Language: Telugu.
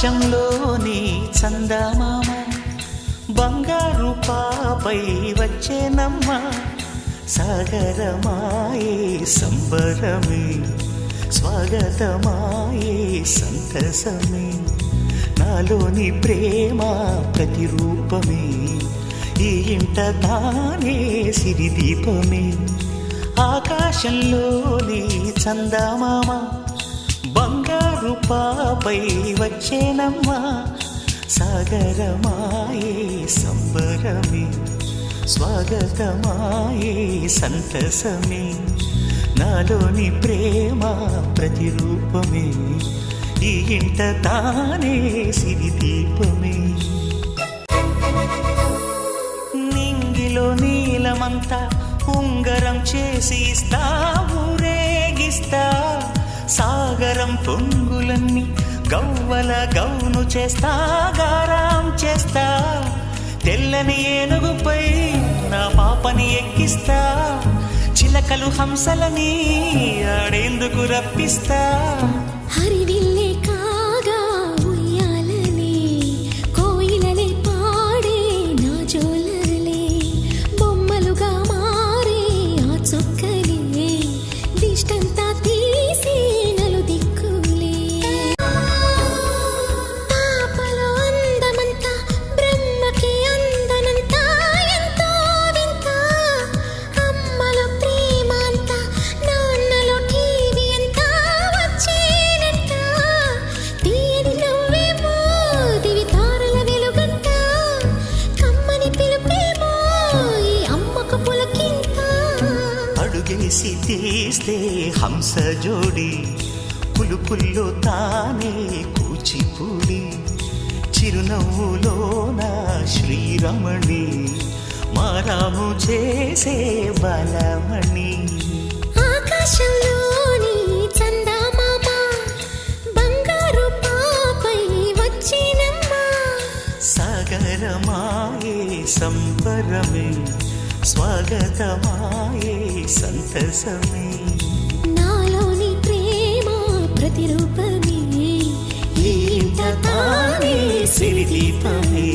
ఆకాశంలోని చందమామ బంగారు పాపై వచ్చేనమ్మ సాగరమాయే సంబరమే స్వాగతమాయే సంతసమే నాలోని ప్రేమ ప్రతిరూపమే ఈ ఇంట తానే సిరిదీపమే ఆకాశంలోని చందమామ బంగారు పాపై వచ్చేనమ్మా సాగరమాయే సంబరమే స్వాగతమాయే సంతసమే నాలోని ప్రేమ ప్రతిరూపమే ఈ ఇంట తానే సిరిదీపమే నింగిలో నీలమంతా ఉంగరం చేసి ఇస్తా ఊరేగిస్తా సాగరం పొంగులన్నీ గవ్వల గౌను చేస్తా గారాం చేస్తా తెల్లని ఏనుగుపై నా పాపని ఎక్కిస్తా చిలకలు హంసలని ఆడేందుకు రప్పిస్తా హరివిల్లే కాగా ఉయ్యాలనే కోయిలలే పాడే నా జోలలే బొమ్మలుగా మారే ఆ చొక్కలే దిష్టంతా తీసి నలు దిక్కులే పాపలో అందమంతా బ్రహ్మకి అందనంతా ఎంతో వింత అమ్మలో ప్రేమ అంతా నాన్నలో టీవీ అంతా వచ్చేనంట తీయని నవ్వేమో దివి తారల వెలుగంట కమ్మని పిలుపేమో ఈ అమ్మకు పులకింత అడుగేసి తీస్తే హంస జోడి పులుపుల్లో తానే కూచిపూడి చిరునవ్వులోన శ్రీరమణి మారాము చేసే బలమణి ఆకాశంలోని చందమామ బంగారు పాపై వచ్చినమ్మా సాగరమాయే సంబరమే స్వాగతమాయే సంతసమే నాలోని ప్రేమ ప్రతిరూపమే ఈ ఇంట తానే సిరిదీపమే